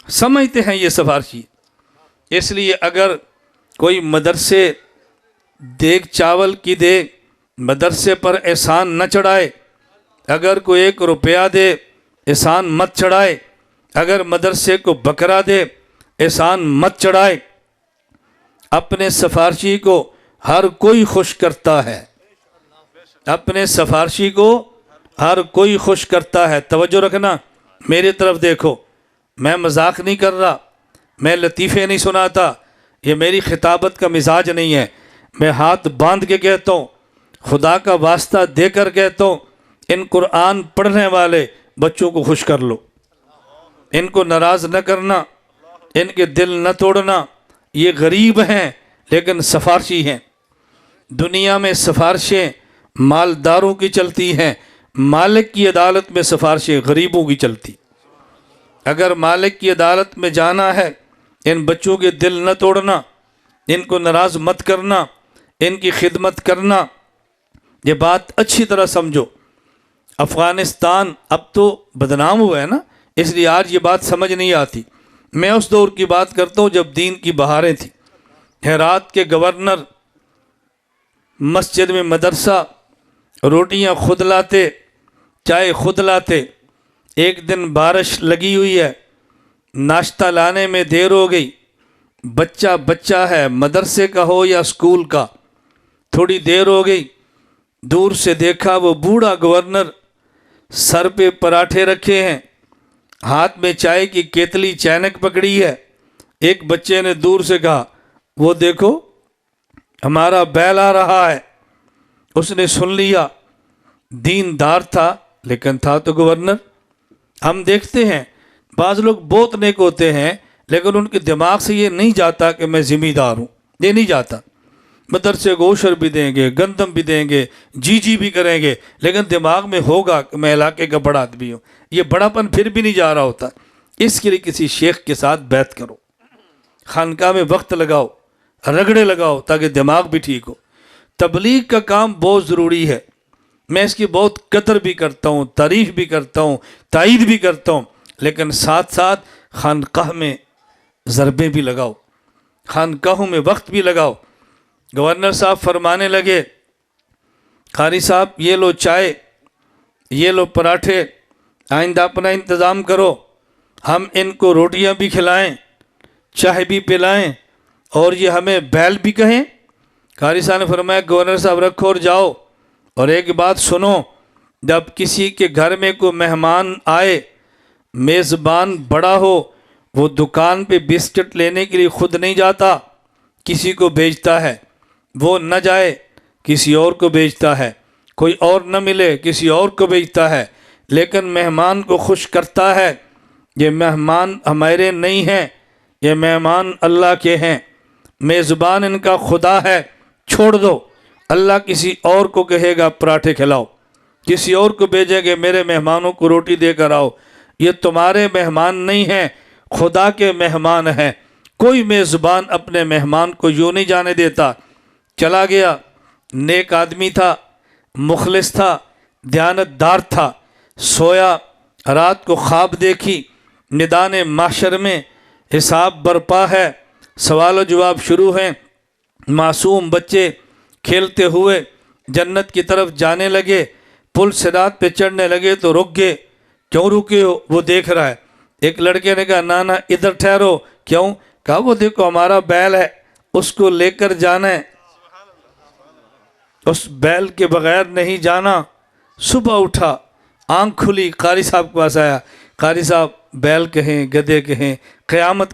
سمجھتے ہیں یہ سفارشی. اس لیے اگر کوئی مدرسے دیگ چاول کی دے، مدرسے پر احسان نہ چڑھائے. اگر کوئی 1 روپیہ دے، احسان مت چڑھائے. اگر مدرسے کو بکرا دے، احسان مت چڑھائے. اپنے سفارشی کو ہر کوئی خوش کرتا ہے. اپنے سفارشی کو ہر کوئی خوش کرتا ہے. توجہ رکھنا، میری طرف دیکھو، میں مذاق نہیں کر رہا، میں لطیفے نہیں سناتا، یہ میری خطابت کا مزاج نہیں ہے. میں ہاتھ باندھ کے کہتا ہوں، خدا کا واسطہ دے کر کہتا ہوں، ان قرآن پڑھنے والے بچوں کو خوش کر لو، ان کو ناراض نہ کرنا، ان کے دل نہ توڑنا. یہ غریب ہیں لیکن سفارشی ہیں. دنیا میں سفارشیں مالداروں کی چلتی ہیں، مالک کی عدالت میں سفارشیں غریبوں کی چلتی. اگر مالک کی عدالت میں جانا ہے، ان بچوں کے دل نہ توڑنا، ان کو ناراض مت کرنا، ان کی خدمت کرنا. یہ بات اچھی طرح سمجھو. افغانستان اب تو بدنام ہوا ہے نا، اس لیے آج یہ بات سمجھ نہیں آتی. میں اس دور کی بات کرتا ہوں جب دین کی بہاریں تھیں. ہرات کے گورنر مسجد میں مدرسہ، روٹیاں خود لاتے، چائے خود لاتے. ایک دن بارش لگی ہوئی ہے، ناشتہ لانے میں دیر ہو گئی. بچہ ہے، مدرسے کا ہو یا اسکول کا، تھوڑی دیر ہو گئی. دور سے دیکھا وہ بوڑھا گورنر، سر پہ پراٹھے رکھے ہیں، ہاتھ میں چائے کی کیتلی چینک پکڑی ہے. ایک بچے نے دور سے کہا، وہ دیکھو ہمارا بیل آ رہا ہے. اس نے سن لیا. دیندار تھا لیکن تھا تو گورنر. ہم دیکھتے ہیں بعض لوگ بہت نیک ہوتے ہیں لیکن ان کے دماغ سے یہ نہیں جاتا کہ میں ذمہ دار ہوں، یہ نہیں جاتا. مدرسے کو عشر بھی دیں گے، گندم بھی دیں گے، جی بھی کریں گے، لیکن دماغ میں ہوگا کہ میں علاقے کا بڑا آدمی ہوں. یہ بڑا پن پھر بھی نہیں جا رہا ہوتا. اس کے لیے کسی شیخ کے ساتھ بیعت کرو، خانقاہ میں وقت لگاؤ، رگڑے لگاؤ تاکہ دماغ بھی ٹھیک ہو. تبلیغ کا کام بہت ضروری ہے. میں اس کی بہت قدر بھی کرتا ہوں، تعریف بھی کرتا ہوں، تائید بھی کرتا ہوں، لیکن ساتھ ساتھ خانقاہ میں ضربیں بھی لگاؤ، خانقاہوں میں وقت بھی لگاؤ. گورنر صاحب فرمانے لگے، قاری صاحب یہ لو چائے، یہ لو پراٹھے، آئندہ اپنا انتظام کرو، ہم ان کو روٹیاں بھی کھلائیں، چائے بھی پلائیں، اور یہ ہمیں بیل بھی کہیں. قاری صاحب نے فرمایا گورنر صاحب رکھو اور جاؤ. اور ایک بات سنو، جب کسی کے گھر میں کوئی مہمان آئے، میزبان بڑا ہو، وہ دکان پہ بسکٹ لینے کے لیے خود نہیں جاتا، کسی کو بھیجتا ہے. وہ نہ جائے کسی اور کو بھیجتا ہے، کوئی اور نہ ملے کسی اور کو بھیجتا ہے، لیکن مہمان کو خوش کرتا ہے. یہ مہمان ہمارے نہیں ہیں، یہ مہمان اللہ کے ہیں، میزبان ان کا خدا ہے، چھوڑ دو. اللہ کسی اور کو کہے گا پراٹھے کھلاؤ، کسی اور کو بھیجے گا میرے مہمانوں کو روٹی دے کر آؤ. یہ تمہارے مہمان نہیں ہیں، خدا کے مہمان ہیں. کوئی میزبان اپنے مہمان کو یوں نہیں جانے دیتا. چلا گیا، نیک آدمی تھا، مخلص تھا، دیانتدار تھا. سویا، رات کو خواب دیکھی، میدان محشر میں حساب برپا ہے، سوال و جواب شروع ہیں. معصوم بچے کھیلتے ہوئے جنت کی طرف جانے لگے. پل صراط پہ چڑھنے لگے تو رک گئے. کیوں رکے ہو؟ وہ دیکھ رہا ہے. ایک لڑکے نے کہا نانا ادھر ٹھہرو. کیوں؟ کہا وہ دیکھو ہمارا بیل ہے، اس کو لے کر جانا ہے. اس بیل کے بغیر نہیں جانا. صبح اٹھا، آنکھ کھلی، قاری صاحب کے پاس آیا. قاری صاحب بیل کہیں، گدھے کہیں، قیامت کو